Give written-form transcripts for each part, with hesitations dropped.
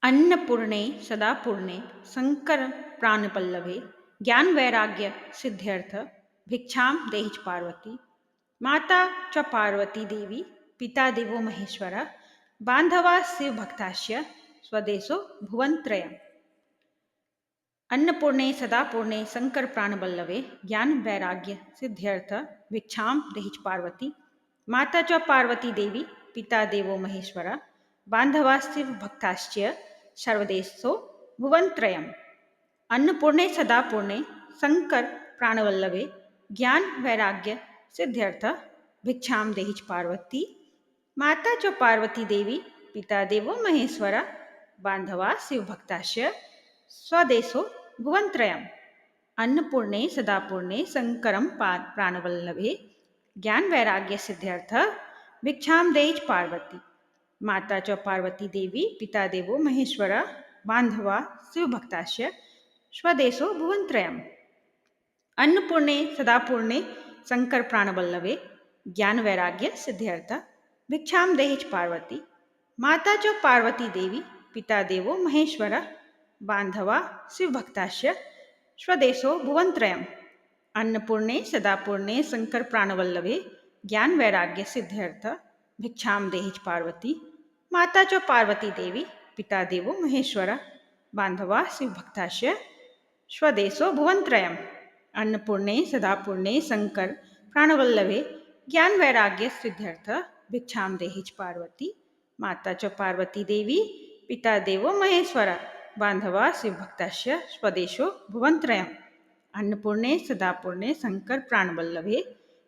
अन्नपूर्णे सदापूर्णे शंकर प्राणपल्लवे ज्ञान वैराग्य सिद्ध्यर्थ भिक्षाम देहि च पार्वती माता च पार्वती देवी पिता देवो महेश्वर बांधवा शिव भक्ताश्य स्वदेशो भुवनत्रयम् अन्नपूर्णे सदापूर्णे शंकर प्राणवल्लभे ज्ञान वैराग्य सिद्ध्यर्थ भिक्षाम देहि च पार्वती माता च पार्वती देवी पिता देवो महेश्वर बांधवा शिव भक्ताश्च सर्वदेशो भुवनत्रयम् अन्नपूर्णे सदापूर्णे शंकर प्राणवल्लभे ज्ञान वैराग्य सिद्ध्यर्थ भिक्षाम देहि च पार्वती माता च पार्वती देवी पिता देवो महेश्वर बांधवा शिव भक्ताश्च स्वदेशो भुवनत्रयम् अन्नपूर्णे सदापूर्णे शंकरं प्राणवल्लभे ज्ञान वैराग्य सिद्ध्यर्थ भिक्षाम देहि च पार्वती माता च पार्वती देवी पिता देवो महेश्वर बांधवा शिव भक्ताश्च स्वदेशो भुवनत्रयम् अन्नपूर्णे सदापूर्णे शंकर प्राणवल्लभे ज्ञान वैराग्य सिद्ध्यर्थ भिक्षाम देहि च पार्वती माता च पार्वती देवी पिता देवो महेश्वर बांधवा शिव भक्ताश्च स्वदेशो भुवनत्रयम् अन्नपूर्णे सदापूर्णे शंकर प्राणवल्लभे ज्ञान वैराग्य सिद्ध्यर्थ भिक्षाम देहि च पार्वती माता च पार्वती देवी पिता देवो महेश्वर बांधवा शिव भक्ताश्च स्वदेशो भुवनत्रयम् अन्नपूर्णे सदापूर्णे शंकर प्राणवल्लभे ज्ञान वैराग्य सिद्ध्यर्थ भिक्षाम देहि च पार्वती माता च पार्वती देवी पिता देवो महेश्वर बांधवा शिव भक्ताश्च स्वदेशो भुवनत्रयम् अन्नपूर्णे सदापूर्णे शंकर प्राणवल्लभे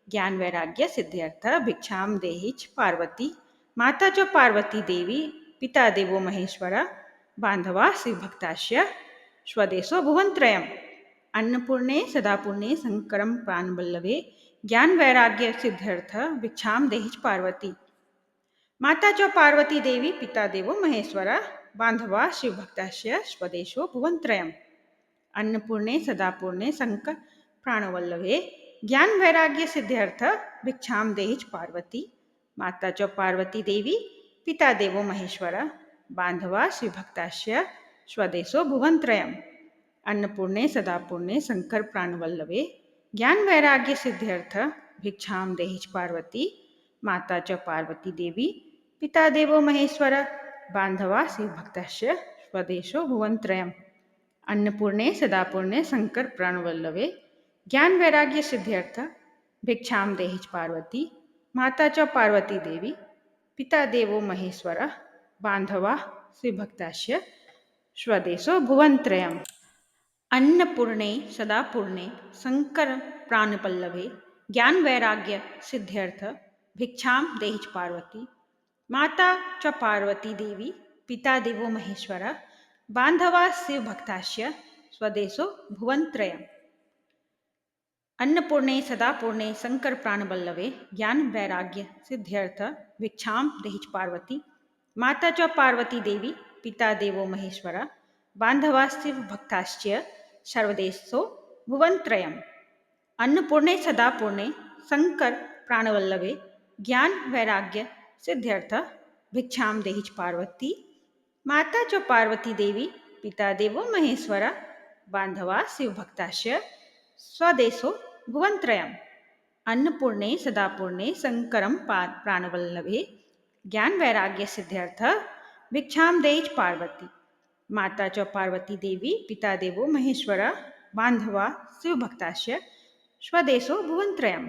ज्ञान वैराग्य सिद्ध्यर्थ भिक्षाम देहि च पार्वती माता च पार्वती देवी पिता देवो महेश्वर बांधवा शिव भक्ताश्च स्वदेशो भुवनत्रयम् अन्नपूर्णे सदापूर्णे शंकरं प्राणवल्लभे ज्ञान वैराग्य सिद्ध्यर्थ भिक्षाम देहि च पार्वती माता च पार्वती देवी पिता देवो महेश्वर बांधवा शिव भक्ताश्च स्वदेशो भुवनत्रयम् अन्नपूर्णे सदापूर्णे शंकर प्राणवल्लभे ज्ञान वैराग्य सिद्ध्यर्थ भिक्षाम देहि च पार्वती माता च पार्वती देवी पिता देवो महेश्वर बांधवा शिव भक्ताश्च स्वदेशो भुवनत्रयम् अन्नपूर्णे सदापूर्णे शंकर प्राणवल्लभे ज्ञान वैराग्य सिद्ध्यर्थ भिक्षाम देहि च पार्वती माता च पार्वती देवी पिता देवो महेश्वर बांधवा शिव भक्ताश्च स्वदेशो भुवनत्रयम् अन्नपूर्णे सदापूर्णे शंकर प्राणवल्लभे ज्ञान वैराग्य सिद्ध्यर्थ भिक्षाम देहि च पार्वती माता च पार्वती देवी पिता देवो महेश्वर बांधवा शिव भक्ताश्च स्वदेशो भुवनत्रयम् अन्नपूर्णे सदापूर्णे शंकर प्राणपल्लभे ज्ञान वैराग्य सिद्ध्यर्थ भिक्षाम देहि च पार्वती माता च पार्वती देवी पिता देवो महेश्वर बांधवा शिव भक्ताश्च स्वदेशो भुवनत्रयम् अन्नपूर्णे सदापूर्णे शंकर प्राणवल्लभे ज्ञान वैराग्य सिद्ध्यर्थ भिक्षाम देहि च पार्वती माता च पार्वती देवी पिता देवो महेश्वर बांधवा शिव भक्ताश्च सर्वदेशो भुवनत्रयम् अन्नपूर्णे सदापूर्णे शंकर प्राणवल्लभे ज्ञान वैराग्य सिद्ध्यर्थ भिक्षाम देहि च पार्वती माता च पार्वती देवी पिता देवो महेश्वर बांधवा शिव भक्ताश्च स्वदेशो भुवनत्रयम् अन्नपूर्णे सदापूर्णे शंकरं प्राणवल्लभे ज्ञान वैराग्य सिद्ध्यर्थ भिक्षाम देहि च पार्वती माता च पार्वती देवी पिता देवो महेश्वर बांधवा शिव भक्ताश्च स्वदेशो भुवनत्रयम्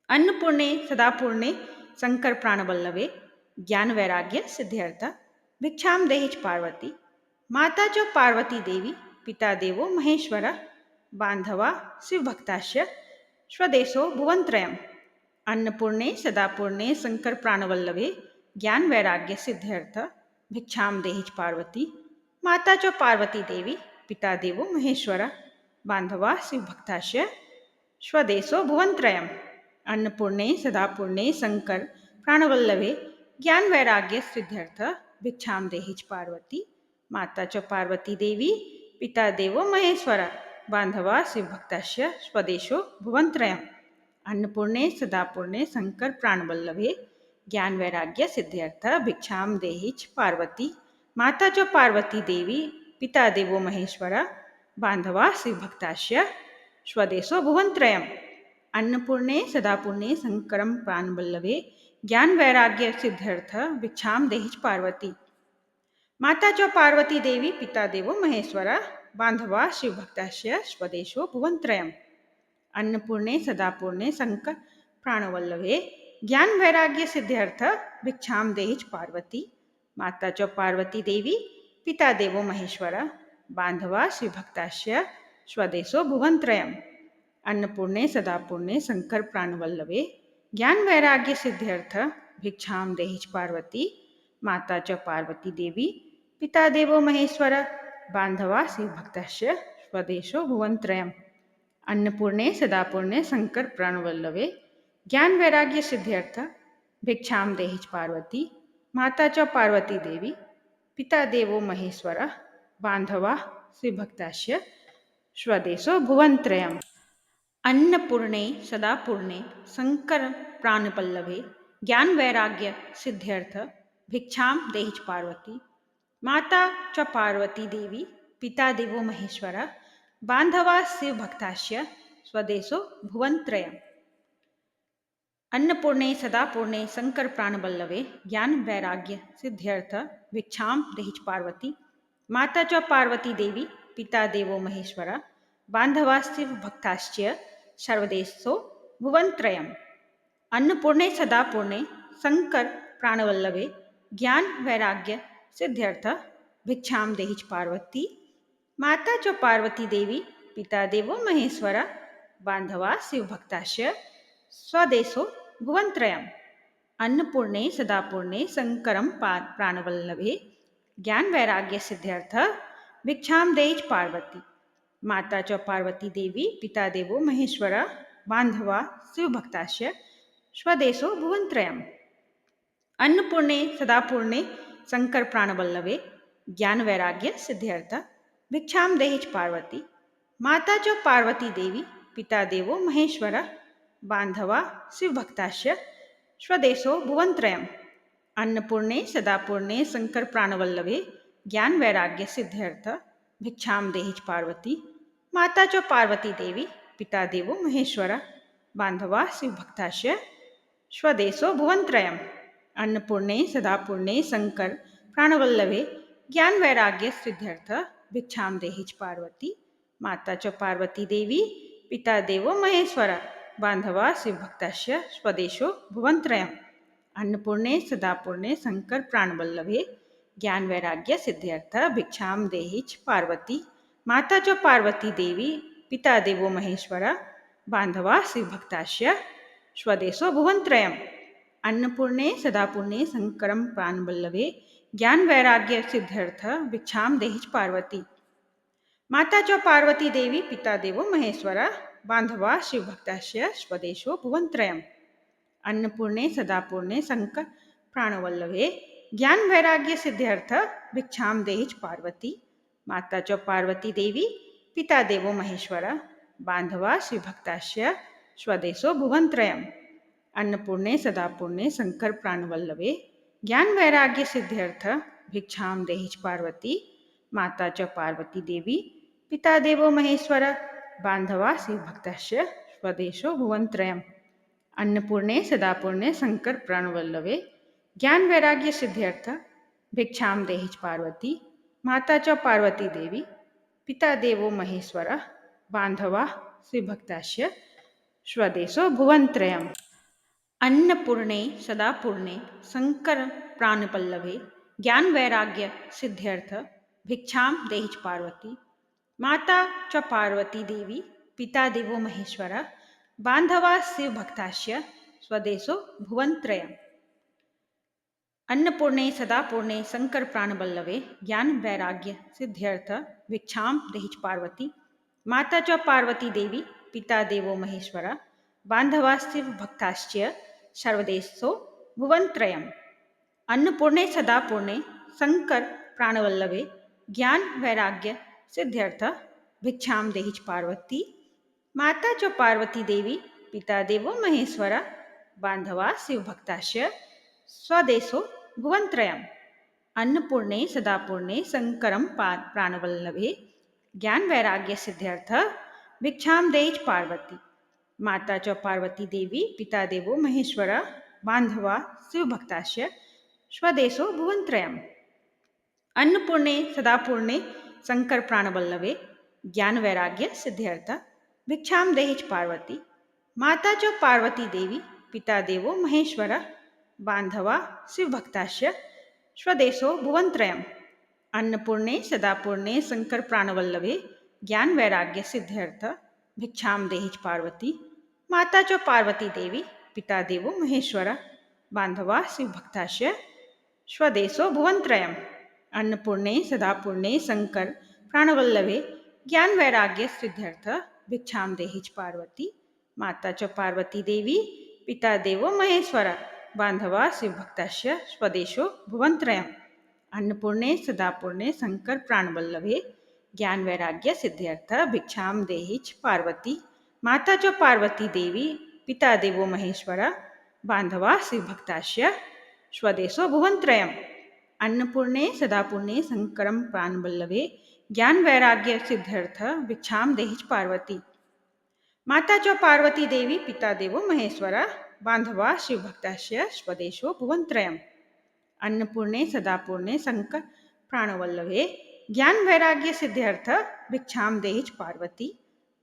अन्नपूर्णे सदापूर्णे शंकर प्राणवल्लभे ज्ञान वैराग्य सिद्ध्यर्थ भिक्षाम देहि च पार्वती माता च पार्वती देवी पिता देवो महेश्वर बांधवा शिव भक्ताश्च स्वदेशो भुवनत्रयम् अन्नपूर्णे सदापूर्णे शंकर प्राणवल्लभे ज्ञान वैराग्य सिद्ध्यर्थ भिक्षाम देहि च पार्वती माता च पार्वती देवी पिता देवो महेश्वर बांधवा शिव भक्ताश्च स्वदेशो भुवनत्रयम् अन्नपूर्णे सदापूर्णे शंकर प्राणवल्लभे ज्ञान वैराग्य सिद्ध्यर्थ भिक्षाम देहि च पार्वती माता च पार्वती देवी पिता देवो महेश्वर बांधवा शिव भक्ताश्च स्वदेशो भुवनत्रयम् अन्नपूर्णे सदापूर्णे शंकर प्राणवल्लभे ज्ञान वैराग्य सिद्ध्यर्थ भिक्षाम देहि च पार्वती माता च पार्वती देवी पिता देवो महेश्वर बान्धवा शिवभक्तास्य स्वदेशो भुवनत्रयम् अन्नपूर्णे सदापूर्णे शंकरं प्राणवल्लभे ज्ञान वैराग्य सिद्ध्यर्थ भिक्षाम देहि च पार्वती माता च पार्वती देवी पिता देवो महेश्वर बांधवा शिवभक्तास्य स्वदेशो भुवनत्रयम् अन्नपूर्णे सदापूर्णे शंकर प्राणवल्लभे ज्ञान वैराग्य सिद्ध्यर्थ भिक्षाम देहि च पार्वती माता च पार्वती देवी पिता देवो महेश्वर बांधवा शिवभक्तास्य स्वदेशो भुवनत्रयम् अन्नपूर्णे सदापूर्णे शंकर प्राणवल्लभे ज्ञान वैराग्य सिद्ध्यर्थ भिक्षाम देहि च पार्वती माता च पार्वती देवी पिता देवो महेश्वर बांधवा शिवभक्तस्य स्वदेशो भुवनत्रयम् अन्नपूर्णे सदापूर्णे शंकर प्राणवल्लभे ज्ञान वैराग्य सिद्ध्यर्थ भिक्षाम देहि च पार्वती माता च पार्वती देवी पिता देवो महेश्वर बांधवा शिवभक्तस्य स्वदेशो भुवनत्रयम् अन्नपूर्णे सदापूर्णे शंकर प्राणपल्लभे ज्ञान वैराग्य सिद्ध्यर्थ भिक्षाम देहि च पार्वती माता च पार्वती देवी पिता देवो महेश्वर बांधवा शिवभक्तास्य स्वदेशो भुवनत्रयम् अन्नपूर्णे सदापूर्णे शंकर प्राणवल्लभे ज्ञान वैराग्य सिद्ध्यर्थ भिक्षाम देहि च पार्वती माता च पार्वती देवी पिता देवो महेश्वर बांधवा शिवभक्तास्य सर्वदेशो भुवनत्रयम् अन्नपूर्णे सदापूर्णे शंकर प्राणवल्लभे ज्ञान वैराग्य सिद्ध्यर्थ भिक्षाम देहि च पार्वती माता च पार्वती देवी पिता देवो महेश्वर बांधवा शिवभक्तास्य स्वदेशो भुवनत्रयम् अन्नपूर्णे सदापूर्णे शंकरं प्राणवल्लभे ज्ञान वैराग्य सिद्ध्यर्थ भिक्षाम देहि च पार्वती माता च पार्वती देवी पिता देवो महेश्वर बांधवा शिवभक्तास्य स्वदेशो भुवनत्रयम् अन्नपूर्णे सदापूर्णे शंकर प्राणवल्लभे ज्ञान वैराग्य सिद्ध्यर्थ भिक्षाम देहि च पार्वती माता च पार्वती देवी पिता देवो महेश्वर बांधवा शिवभक्तास्य स्वदेशो भुवनत्रयम् अन्नपूर्णे सदापूर्णे शंकर प्राणवल्लभे ज्ञान वैराग्य सिद्ध्यर्थ भिक्षाम देहि च पार्वती माता च पार्वती देवी पिता देवो महेश्वर बांधवा शिवभक्तास्य स्वदेशो भुवनत्रयम् अन्नपूर्णे सदापूर्णे शंकर प्राणवल्लभे ज्ञान वैराग्य सिद्ध्यर्थ भिक्षाम देहि च पार्वती माता च पार्वती देवी पिता देवो महेश्वर बांधवा शिवभक्तास्य स्वदेशो भुवनत्रयम् अन्नपूर्णे सदापूर्णे शंकर प्राणवल्लभे ज्ञान वैराग्य सिद्ध्यर्थ भिक्षाम देहि च पार्वती माता च पार्वती देवी पिता देवो महेश्वर बांधवा शिवभक्तास्य स्वदेशो भुवनत्रयम् अन्नपूर्णे सदापूर्णे शंकरं प्राणवल्लभे ज्ञान वैराग्य सिद्ध्यर्थ भिक्षाम देहि च पार्वती माता च पार्वती देवी पिता देवो महेश्वर बांधवा शिवभक्तास्य स्वदेशो भुवनत्रयम् अन्नपूर्णे सदापूर्णे शंकर प्राणवल्लभे ज्ञान वैराग्य सिद्ध्यर्थ भिक्षाम देहि च पार्वती माता च पार्वती देवी पिता देवो महेश्वर बांधवा शिवभक्तास्य स्वदेशो भुवनत्रयम् अन्नपूर्णे सदापूर्णे शंकर प्राणवल्लभे ज्ञान वैराग्य सिद्ध्यर्थ भिक्षाम देहि च पार्वती माता च पार्वती देवी पिता देवो महेश्वर बांधवा शिवभक्तास्य स्वदेशो भुवनत्रयम् अन्नपूर्णे सदापूर्णे शंकर प्राणवल्लभे ज्ञान वैराग्य सिद्ध्यर्थ भिक्षाम देहि च पार्वती माता च पार्वती देवी पिता देवो महेश्वर बांधवा शिवभक्तास्य स्वदेशो भुवनत्रयम् अन्नपूर्णे सदापूर्णे शंकर प्राणपल्लभे ज्ञान वैराग्य सिद्ध्यर्थ भिक्षाम देहि च पार्वती माता च पार्वती देवी पिता देवो महेश्वर बांधवा शिवभक्तास्य स्वदेशो भुवनत्रयम् अन्नपूर्णे सदापूर्णे शंकर प्राणवल्लभे ज्ञान वैराग्य सिद्ध्यर्थ भिक्षाम देहि च पार्वती माता च पार्वती देवी पिता देवो महेश्वर बांधवा शिवभक्तास्य सर्वदेशो भुवनत्रयम् अन्नपूर्णे सदापूर्णे शंकर प्राणवल्लभे ज्ञान वैराग्य सिद्ध्यर्थ भिक्षाम देहि च पार्वती माता च पार्वती देवी पिता देवो महेश्वर बांधवा शिवभक्तास्य स्वदेशो भुवनत्रयम् अन्नपूर्णे सदापूर्णे शङ्करं प्राणवल्लभे ज्ञानवैराग्यसिद्ध्यर्थ भिक्षां देहि पार्वती माता च पार्वती देवी पिता देवो महेश्वर बान्धवा शिवभक्तास्य स्वदेशो भुवनत्रयम् अन्नपूर्णे सदापूर्णे शंकर प्राणवल्लभे ज्ञान वैराग्य सिद्ध्यर्थ भिक्षाम देहि पार्वती माता च पार्वती देवी पिता देवो महेश्वर बांधवा शिवभक्तास्य स्वदेशो भुवनत्रयम् अन्नपूर्णे सदापूर्णे शंकर प्राणवल्लभे ज्ञान वैराग्य सिद्ध्यर्थ भिक्षाम देहि पार्वती माता च पार्वती देवी पिता देवो महेश्वर बांधवा शिवभक्तास्य स्वदेशो भुवनत्रयम् अन्नपूर्णे सदापूर्णे शंकर प्राणवल्लभे ज्ञान वैराग्य सिद्ध्यर्थ भिक्षाम देहि पार्वती माता च पार्वती देवी पिता देवो महेश्वर बांधवा शिवभक्तास्य स्वदेशो भुवनत्रयम् अन्नपूर्णे सदापूर्णे शंकर प्राणवल्लभे ज्ञान वैराग्य सिद्ध्यर्थ भिक्षाम देहि पार्वती माता च पार्वती देवी पिता देवो महेश्वर बांधवा शिवभक्तास्य स्वदेशो भुवनत्रयम् अन्नपूर्णे सदापूर्णे शंकरं प्राणवल्लभे ज्ञान वैराग्य सिद्ध्यर्थ भिक्षाम देहि पार्वती माता च पार्वती देवी पिता देवो महेश्वर बांधवा शिवभक्तास्य स्वदेशो भुवनत्रयम् अन्नपूर्णे सदापूर्णे शंकर प्राणवल्लभे ज्ञान वैराग्य सिद्ध्यर्थ भिक्षाम देहि पार्वती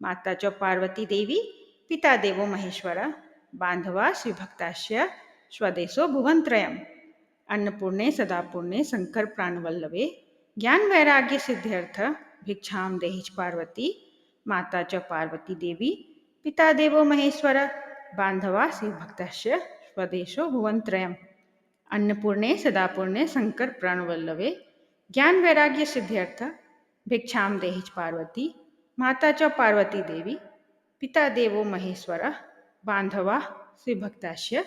माता च पार्वती देवी पिता देवो महेश्वर बांधवा शिवभक्तास्य स्वदेशो भुवनत्रयम् अन्नपूर्णे सदापूर्णे शंकर प्राणवल्लभे ज्ञान वैराग्य सिद्ध्यर्थ भिक्षाम देहि पार्वती माता च पार्वती देवी पिता देवो महेश्वर बांधवा शिवभक्तास्य स्वदेशो भुवनत्रयम् अन्नपूर्णे सदापूर्णे शंकर प्राणवल्लभे ज्ञान वैराग्य सिद्ध्यर्थ भिक्षाम देहि पार्वती माता च पार्वती देवी पिता देवो महेश्वर बांधवा शिवभक्तास्य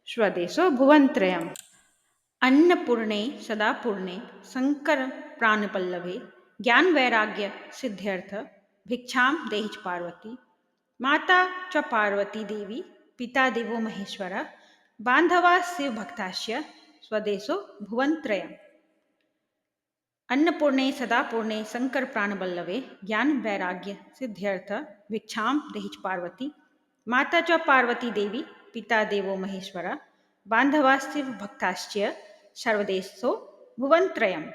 स्वदेशो भुवनत्रयम् अन्नपूर्णे सदापूर्णे शंकर प्राणवल्लभे ज्ञान वैराग्य सिद्ध्यर्थ भिक्षाम देहि पार्वती माता च पार्वती देवी पिता देवो महेश्वर बांधवा शिवभक्तास्य स्वदेशो भुवनत्रयम् अन्नपूर्णे सदापूर्णे शंकर प्राणवल्लभे ज्ञान वैराग्य सिद्ध्यर्थ भिक्षाम देहि पार्वती माता च पार्वती देवी पिता देवो महेश्वर बांधवा शिवभक्तास्य सर्वदेशो भुवनत्रयम्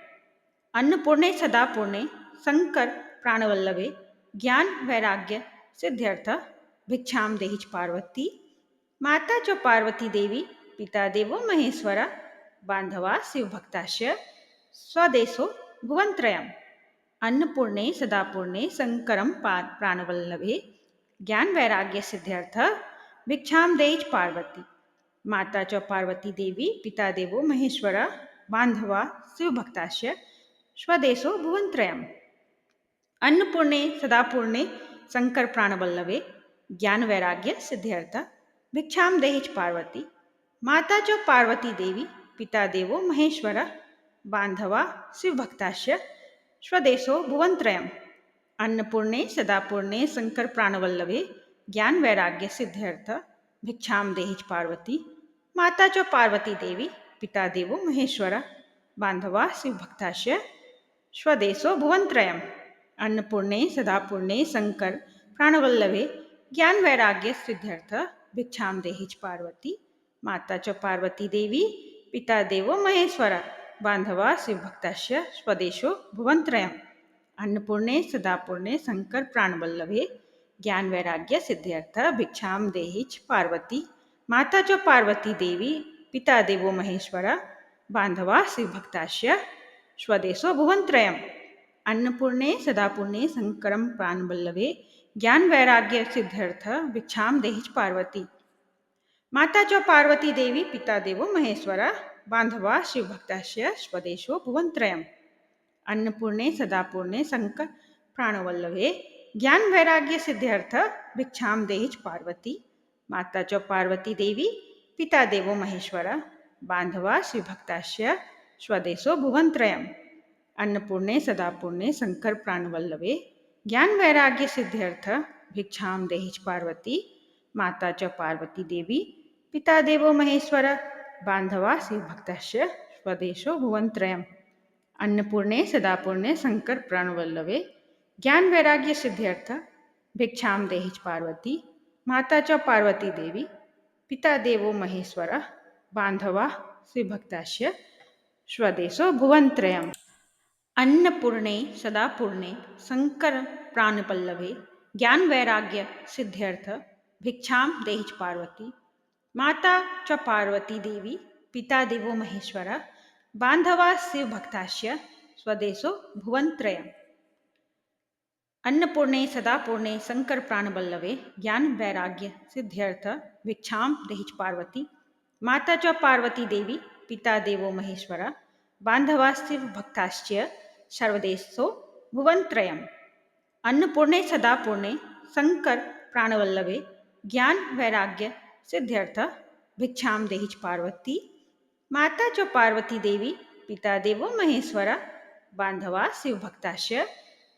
अन्नपूर्णे सदापूर्णे शंकर प्राणवल्लभे ज्ञान वैराग्य सिद्ध्यर्थ भिक्षाम देहि पार्वती माता च पार्वती देवी पिता देवो महेश्वर बांधवा शिवभक्तास्य स्वदेशो भुवनत्रयम् अन्नपूर्णे सदापूर्णे शंकरं प्राणवल्लभे ज्ञान वैराग्य सिद्ध्यर्थ भिक्षाम देहि पार्वती माता च पार्वती देवी पिता देवो महेश्वर बांधवा शिवभक्तास्य स्वदेशो भुवनत्रयम् अन्नपूर्णे सदापूर्णे शंकर प्राणवल्लभे ज्ञान वैराग्य सिद्ध्यर्थ भिक्षाम देहि पार्वती माता च पार्वती देवी पिता देवो महेश्वर बांधवा शिवभक्तास्य स्वदेशो भुवनत्रयम् अन्नपूर्णे सदापूर्णे शंकर प्राणवल्लभे ज्ञान वैराग्य सिद्ध्यर्थ भिक्षाम देहि पार्वती माता च पार्वती देवी पिता देवो महेश्वर बांधवा शिवभक्तास्य स्वदेशो भुवनत्रयम् अन्नपूर्णे सदापूर्णे शंकर प्राणवल्लभे ज्ञान वैराग्य सिद्ध्यर्थ भिक्षाम देहि पार्वती माता च पार्वती देवी पिता देवो महेश्वर बांधवा शिवभक्तास्य स्वदेशो भुवनत्रयम् अन्नपूर्णे सदापूर्णे शंकर प्राणवल्लभे ज्ञान वैराग्य सिद्ध्यर्थ भिक्षाम देहि पार्वती माता च पार्वती देवी पिता देवो महेश्वर बांधवा शिवभक्तास्य स्वदेशो भुवनत्रयम् अन्नपूर्णे सदापूर्णे शंकरं प्राणवल्लभे ज्ञान वैराग्य सिद्ध्यर्थ भिक्षाम देहि पार्वती माता च पार्वती देवी पिता देवो महेश्वर बांधवा शिवभक्तास्य स्वदेशो भुवनत्रयम् अन्नपूर्णे सदापूर्णे शंकर प्राणवल्लभे ज्ञान वैराग्य सिद्ध्यर्थ भिक्षाम देहि पार्वती माता च पार्वती देवी पिता देवो महेश्वर बांधवा शिवभक्तास्य स्वदेशो भुवनत्रयम् अन्नपूर्णे सदापूर्णे शंकर प्राणवल्लभे ज्ञान वैराग्य सिद्ध्यर्थ भिक्षाम देहि पार्वती माता च पार्वती देवी पिता देवो महेश्वर बांधवा शिवभक्तास्य स्वदेशो भुवनत्रयम् अन्नपूर्णे सदापूर्णे शंकर प्राणवल्लभे ज्ञान वैराग्य सिद्ध्यर्थ भिक्षाम देहि च पार्वती माता च पार्वती देवी पिता देवो महेश्वर बांधवा श्रीभक्तास्य स्वदेशो भुवनत्रयम् अन्नपूर्णे सदापूर्णे शंकर प्राणपल्लभे ज्ञान वैराग्य सिद्ध्यर्थ भिक्षाम देहि च पार्वती माता च पार्वती देवी पिता देवो महेश्वर बांधवा शिव भक्तास्य स्वदेशो भुवनत्रयम् अन्नपूर्णे सदापूर्णे शंकर प्राणवल्लभे ज्ञान वैराग्य सिद्ध्यर्थ भिक्षाम देहि च पार्वती माता च पार्वती देवी पिता देवो महेश्वर बांधवा शिव भक्तास्य सर्वदेशो भुवनत्रयम् अन्नपूर्णे सदापूर्णे शंकर प्राणवल्लभे ज्ञान वैराग्य सिद्ध्यर्थ भिक्षाम देहि च पार्वती माता च पार्वती देवी पिता देवो महेश्वर बांधवा शिव भक्तास्य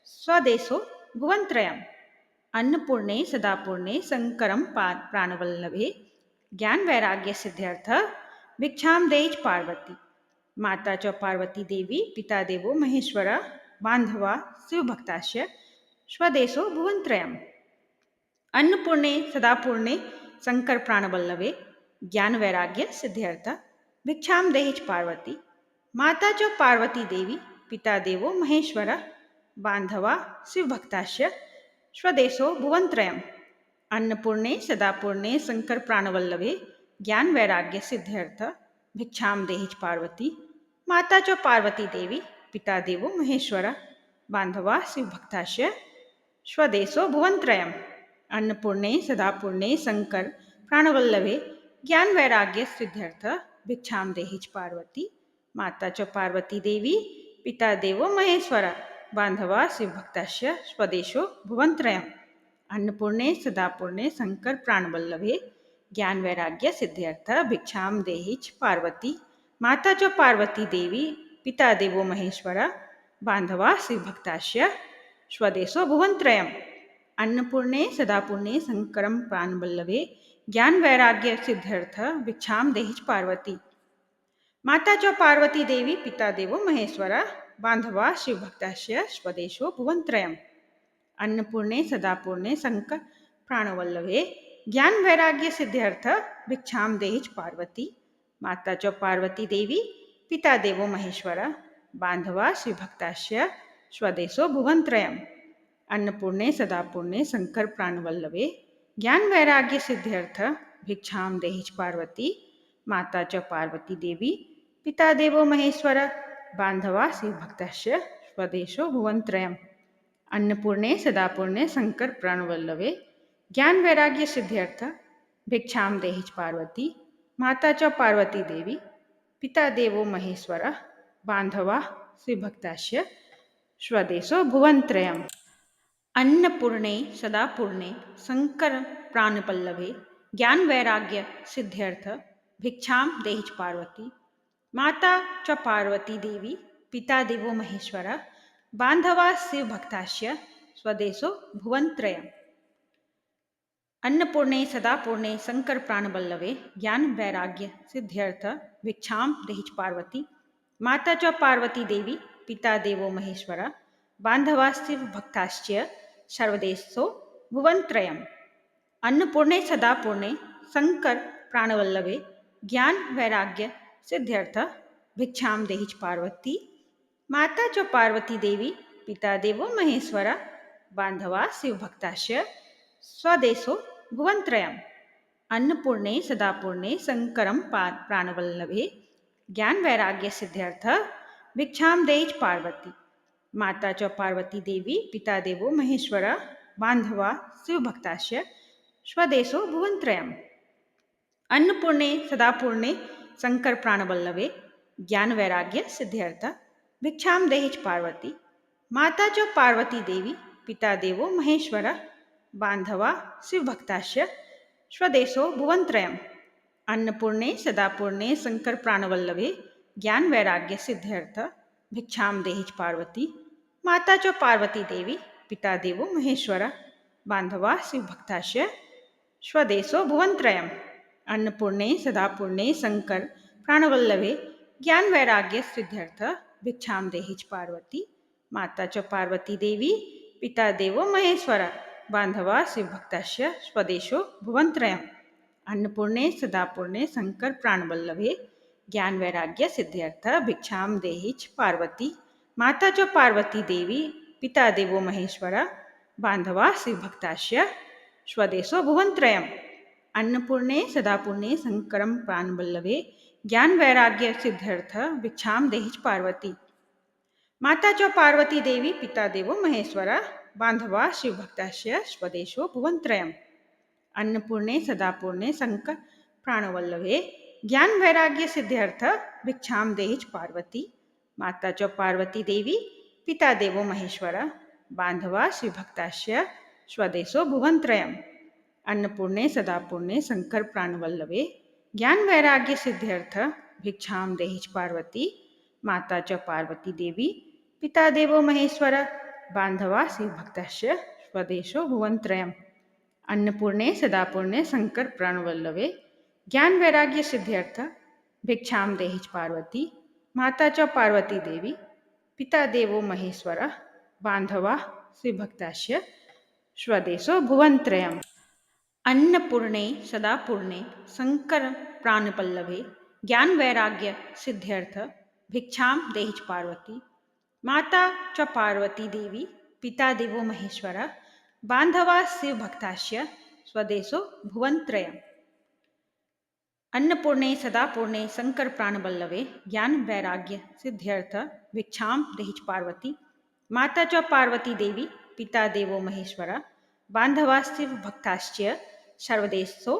स्वदेशो भुवनत्रयम् अन्नपूर्णे सदापूर्णे शंकरं प्राणवल्लभे ज्ञान वैराग्य सिद्ध्यर्थ भिक्षाम देहि च पार्वती माता च पार्वती देवी पिता देवो महेश्वर बांधवा शिव भक्तास्य स्वदेशो भुवनत्रयम् अन्नपूर्णे सदापूर्णे शंकर प्राणवल्लभे ज्ञान वैराग्य सिद्ध्यर्थ भिक्षाम देहि च पार्वती माता च पार्वती देवी पिता देवो महेश्वर बांधवा शिव भक्तास्य स्वदेशो भुवनत्रयम् अन्नपूर्णे सदापूर्णे शंकर प्राणवल्लभे ज्ञान वैराग्य सिद्ध्यर्थ भिक्षाम देहि च पार्वती माता च पार्वती देवी पिता देवो महेश्वर बांधवा शिव भक्तास्य स्वदेशो भुवनत्रयम् अन्नपूर्णे सदापूर्णे शंकर प्राणवल्लभे ज्ञान वैराग्य सिद्ध्यर्थ भिक्षाम देहि च पार्वती माता च पार्वती देवी पिता देवो महेश्वर बांधवा शिव भक्तास्य स्वदेशो भुवनत्रयम् अन्नपूर्णे सदापूर्णे शंकर प्राणवल्लभे ज्ञान वैराग्य सिद्ध्यर्थ भिक्षाम देहि च पार्वती माता च पार्वती देवी पिता देवो महेश्वर बांधवा शिव भक्तास्य स्वदेशो भुवनत्रयम् अन्नपूर्णे सदापूर्णे शंकरं प्राणवल्लभे ज्ञान वैराग्य सिद्ध्यर्थ भिक्षाम देहि च पार्वती माता च पार्वती देवी पिता देवो महेश्वर बांधवा शिव भक्तास्य स्वदेशो भुवनत्रयम् अन्नपूर्णे सदापूर्णे शंकर प्राणवल्लभे ज्ञान वैराग्य सिद्ध्यर्थ भिक्षाम देहि च पार्वती माता च पार्वती देवी पिता देवो महेश्वर बांधवा शिव भक्तास्य स्वदेशो भुवनत्रयम् अन्नपूर्णे सदापूर्णे शंकर प्राणवल्लभे ज्ञान वैराग्य सिद्ध्यर्थ भिक्षाम देहि च पार्वती माता च पार्वती देवी पिता देवो महेश्वर बांधवा शिव भक्तास्य स्वदेशो भुवनत्रयम् अन्नपूर्णे सदापूर्णे शंकर प्राणवल्लभे ज्ञान वैराग्य सिद्ध्यर्थ भिक्षाम देहि च पार्वती माता च पार्वती देवी पिता देवो महेश्वर बांधवा शिव भक्तास्य स्वदेशो भुवनत्रयम् अन्नपूर्णे सदापूर्णे शंकर प्राणपल्लभे ज्ञान वैराग्य सिद्ध्यर्थ भिक्षाम देहि च पार्वती माता च पार्वती देवी पिता देवो महेश्वर बांधवा शिव भक्तास्य स्वदेशो भुवनत्रयम् अन्नपूर्णे सदापूर्णे शंकर प्राणवल्लभे ज्ञान वैराग्य सिद्ध्यर्थ भिक्षाम देहि च पार्वती माता च पार्वती देवी पिता देवो महेश्वर बांधवा शिव भक्तास्य सर्वदेशो भुवनत्रयम् अन्नपूर्णे सदापूर्णे शंकर प्राणवल्लभे ज्ञान वैराग्य सिद्ध्यर्थ भिक्षाम देहि च पार्वती माता च पार्वती देवी पिता देवो महेश्वर बांधवा शिव भक्तास्य स्वदेशो भुवनत्रयम् अन्नपूर्णे सदापूर्णे शंकरं प्राणवल्लभे ज्ञान वैराग्य सिद्ध्यर्थ भिक्षाम देहि च पार्वती माता च पार्वती देवी पिता देवो महेश्वर बांधवा शिव भक्तास्य स्वदेशो भुवनत्रयम् अन्नपूर्णे सदापूर्णे शंकर प्राणवल्लभे ज्ञान वैराग्य सिद्ध्यर्थ भिक्षाम देहि च पार्वती माता च पार्वती देवी पिता देवो महेश्वर बांधवा शिव भक्तास्य स्वदेशो भुवनत्रयम् अन्नपूर्णे सदापूर्णे शंकर प्राणवल्लभे ज्ञान वैराग्य सिद्ध्यर्थ भिक्षाम देहि च पार्वती माता च पार्वती देवी पिता देवो महेश्वर बांधवा शिव भक्तास्य स्वदेशो भुवनत्रयम् अन्नपूर्णे सदापूर्णे शंकर प्राणवल्लभे ज्ञानवैराग्यसिद्ध्यर्थ भिक्षां देहि च पार्वती माता च पार्वती देवी पिता देवो महेश्वर बान्धवा शिवभक्तस्य स्वदेशो भुवनत्रयम् अन्नपूर्णे सदापूर्णे शंकर प्राणवल्लभे ज्ञानवैराग्यसिद्ध्यर्थ भिक्षां देहि च पार्वती माता च पार्वती देवी पिता देवो महेश्वर बान्धवा शिवभक्तस्य स्वदेशो भुवनत्रयम् अन्नपूर्णे सदापूर्णे शंकरं प्राणवल्लभे ज्ञानवैराग्यसिद्ध्यर्थ भिक्षां देहि च पार्वती माता च पार्वती देवी पिता देवो महेश्वर बांधवा शिवभक्तस्य स्वदेशो भुवनत्रयम् अन्नपूर्णे सदापूर्णे शंकर प्राणवल्लभे ज्ञान वैराग्य सिद्ध्यर्थ भिक्षां देहि च पार्वती माता च पार्वती देवी पिता देवो महेश्वर बांधवा शिवभक्तस्य स्वदेशो भुवनत्रयम् अन्नपूर्णे सदापूर्णे शंकर प्राणवल्लभे ज्ञान वैराग्य सिद्ध्यर्थ भिक्षां देहि च पार्वती माता च पार्वती देवी पिता देवो महेश्वर बांधवा शिवभक्तस्य स्वदेशो भुवनत्रयम् अन्नपूर्णे सदापूर्णे शंकर प्राणवल्लभे ज्ञान वैराग्य सिद्ध्यर्थ भिक्षां देहि च पार्वती माता च पार्वती देवी पिता देवो महेश्वर बांधवा शिवभक्तस्य स्वदेशो भुवनत्रयम् अन्नपूर्णे सदापूर्णे शंकर प्राणपल्लभे ज्ञान वैराग्य सिद्ध्यर्थ भिक्षां देहि च पार्वती माता च पार्वती देवी पिता देवो महेश्वर बांधवा शिवभक्तस्य स्वदेशो भुवनत्रयम् अन्नपूर्णे सदापूर्णे शंकर प्राणवल्लभे ज्ञान वैराग्य सिद्ध्यर्थ भिक्षां देहि च पार्वती माता च पार्वती देवी पिता देवो महेश्वर बांधवा शिवभक्तस्य सर्वदेशो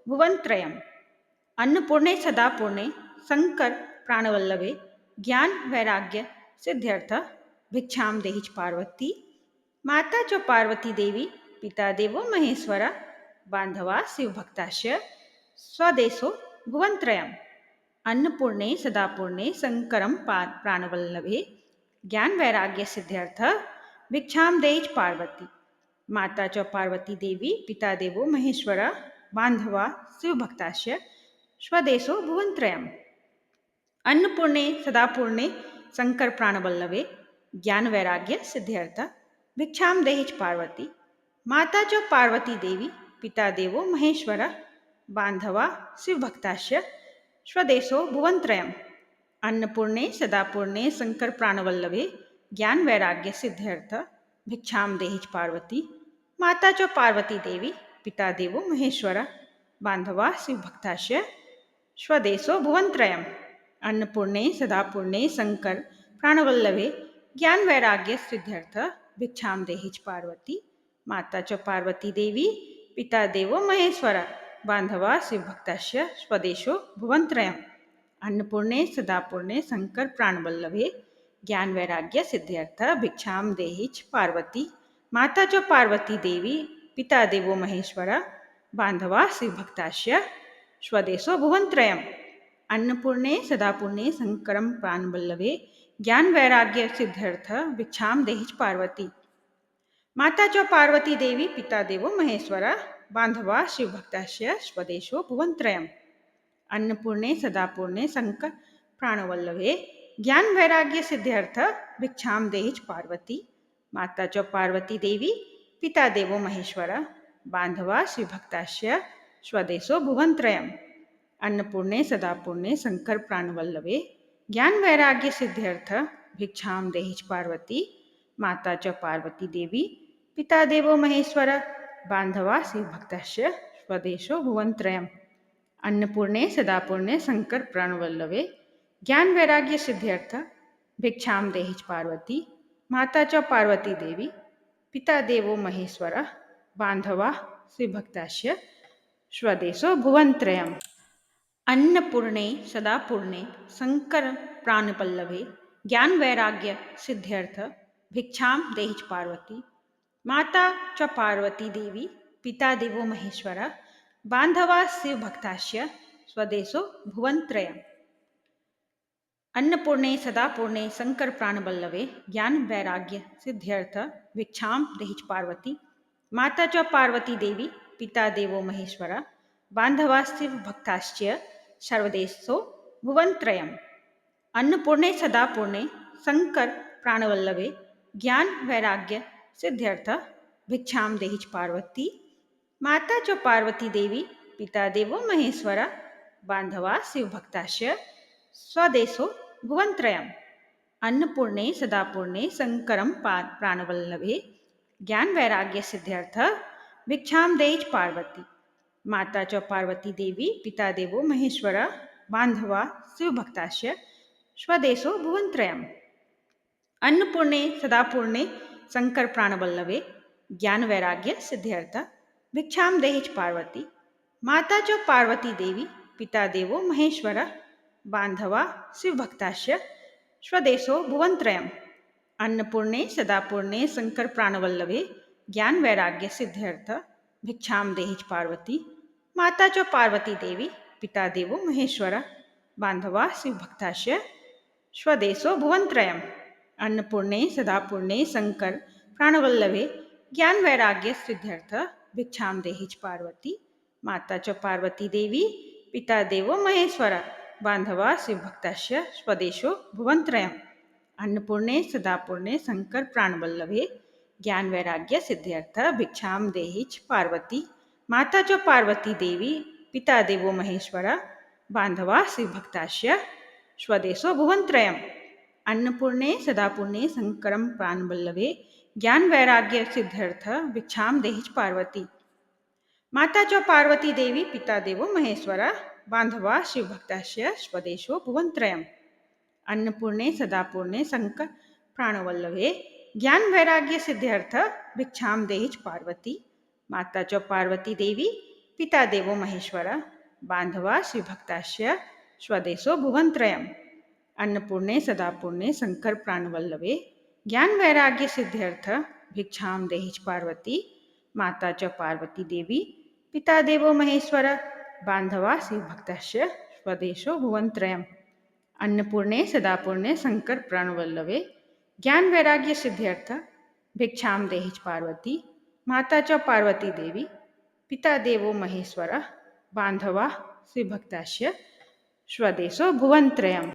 भुवनत्रयम् अन्नपूर्णे सदापूर्णे शंकर प्राणवल्लभे ज्ञान वैराग्य सिद्ध्यर्थ भिक्षां देहि च पार्वती माता च पार्वती देवी पिता देवो महेश्वर बांधवा शिवभक्तस्य स्वदेशो भुवनत्रयम् अन्नपूर्णे सदापूर्णे शंकरं प्राणवल्लभे ज्ञान वैराग्य सिद्ध्यर्थ भिक्षां देहि च पार्वती माता च पार्वती देवी पिता देवो महेश्वर बांधवा शिवभक्तस्य स्वदेशो भुवनत्रयम् अन्नपूर्णे सदापूर्णे शंकर प्राणवल्लभे ज्ञान वैराग्य सिद्ध्यर्थ भिक्षां देहि च पार्वती माता च पार्वती देवी पिता देवो महेश्वर बांधवा शिवभक्तस्य स्वदेशो भुवनत्रयम् अन्नपूर्णे सदापूर्णे शंकर प्राणवल्लभे ज्ञान वैराग्य सिद्ध्यर्थ भिक्षां देहि च पार्वती माता च पार्वती देवी पिता देवो महेश्वर बांधवा शिवभक्तस्य स्वदेशो भुवनत्रयम् अन्नपूर्णे सदापूर्णे शंकर प्राणवल्लभे ज्ञान वैराग्य सिद्ध्यर्थ भिक्षां देहि च पार्वती माता च पार्वती देवी पिता देवो महेश्वर बांधवा शिवभक्तस्य स्वदेशो भुवनत्रयम् अन्नपूर्णे सदापूर्णे शंकर प्राणवल्लभे ज्ञान वैराग्य सिद्ध्यर्थ भिक्षां देहि च पार्वती माता च पार्वती देवी पिता देवो महेश्वर बांधवा शिवभक्तस्य स्वदेशो भुवनत्रयम् अन्नपूर्णे सदापूर्णे शंकरं प्राणवल्लभे ज्ञान वैराग्य सिद्ध्यर्थ भिक्षां देहि च पार्वती माता च पार्वती देवी पिता देवो महेश्वर बांधवा शिवभक्तस्य स्वदेशो भुवनत्रयम् अन्नपूर्णे सदापूर्णे शंकर प्राणवल्लभे ज्ञान वैराग्य सिद्ध्यर्थ भिक्षां देहि च पार्वती माता च पार्वती देवी पिता देवो महेश्वर बांधवा शिवभक्तस्य स्वदेशो भुवनत्रयम् अन्नपूर्णे सदापूर्णे शंकर प्राणवल्लभे ज्ञान वैराग्य सिद्ध्यर्थ भिक्षां देहि च पार्वती माता च पार्वती देवी पिता देवो महेश्वर बांधवा शिवभक्तस्य स्वदेशो भुवनत्रयम् अन्नपूर्णे सदापूर्णे शंकर प्राणवल्लभे ज्ञान वैराग्य सिद्ध्यर्थ भिक्षां देहि च पार्वती माता च पार्वती देवी पिता देवो महेश्वर बांधवा शिवभक्तस्य स्वदेशो भुवनत्रयम् अन्नपूर्णे सदापूर्णे शंकर प्राणपल्लभे ज्ञान वैराग्य सिद्ध्यर्थ भिक्षां देहि च पार्वती माता च पार्वती देवी पिता देवो महेश्वर बांधवा शिवभक्तस्य स्वदेशो भुवनत्रयम् अन्नपूर्णे सदापूर्णे शंकर प्राणवल्लभे ज्ञान वैराग्य सिद्ध्यर्थ भिक्षां देहि च पार्वती माता च पार्वती देवी पिता देवो महेश्वर बांधवा शिवभक्तस्य सर्वदेशो भुवनत्रयम् अन्नपूर्णे सदापूर्णे शंकर प्राणवल्लभे ज्ञान वैराग्य सिद्ध्यर्थ भिक्षां देहि च पार्वती माता च पार्वती देवी पिता देवो महेश्वरा बांधवा शिवभक्ताश्च स्वदेशो भुवनत्रयम् अन्नपूर्णे सदापूर्णे शंकरं प्राणवल्लभे ज्ञान वैराग्य सिद्ध्यर्थ भिक्षां देहि च पार्वती माता च पार्वती देवी पिता देवो महेश्वरा बांधवा शिवभक्ताश्च स्वदेशो भुवनत्रयम् अन्नपूर्णे सदापूर्णे शंकर प्राणवल्लभे ज्ञान वैराग्य सिद्ध्यर्थ भिक्षां देहि च पार्वती माता च पार्वती देवी पिता देवो महेश्वर बांधवा शिवभक्ताश्च स्वदेशो भुवनत्रयम् अन्नपूर्णे सदापूर्णे शंकर प्राणवल्लभे ज्ञान वैराग्य सिद्ध्यर्थ भिक्षां देहि च पार्वती माता च पार्वती देवी पिता देवो महेश्वर बांधवा शिवभक्ताश्च स्वदेशो भुवनत्रयम् अन्नपूर्णे सदापूर्णे शंकर प्राणवल्लभे ज्ञान वैराग्य सिद्ध्यर्थ भिक्षां देहि च पार्वती माता च पार्वती देवी पिता देवो महेश्वर बांधवा शिवभक्ताश्च स्वदेशो भुवनत्रयम् अन्नपूर्णे सदापूर्णे शंकर प्राणवल्लभे ज्ञान वैराग्य सिद्ध्यर्थ भिक्षां देहि च पार्वती माता च पार्वती देवी पिता देवो महेश्वर बांधवा शिवभक्ताश्च स्वदेशो भुवनत्रयम् अन्नपूर्णे सदापूर्णे शंकरं प्राणवल्लभे ज्ञान वैराग्य सिद्ध्यर्थ भिक्षां देहि च पार्वती माता च पार्वती देवी पिता देवो महेश्वर बांधवा शिवभक्ताश्च स्वदेशो भुवनत्रयम् अन्नपूर्णे सदापूर्णे शंकर प्राणवल्लभे ज्ञान वैराग्य सिद्ध्यर्थ भिक्षां देहि च पार्वती माता च पार्वती देवी पिता देवो महेश्वर बांधवा शिवभक्ताश्च स्वदेशो भुवनत्रयम् अन्नपूर्णे सदापूर्णे शंकर प्राणवल्लभे ज्ञान वैराग्य सिद्ध्यर्थ भिक्षां देहि च पार्वती माता च पार्वती देवी पिता देवो महेश्वर बांधवा शिवभक्ताश्च स्वदेशो भुवनत्रयम् अन्नपूर्णे सदापूर्णे शंकर प्राणवल्लभे ज्ञान वैराग्य सिद्ध्यर्थ भिक्षां देहि च पार्वती माता च पार्वती देवी पिता देवो महेश्वर बांधवा शिवभक्ताश्च स्वदेशो भुवनत्रयम्।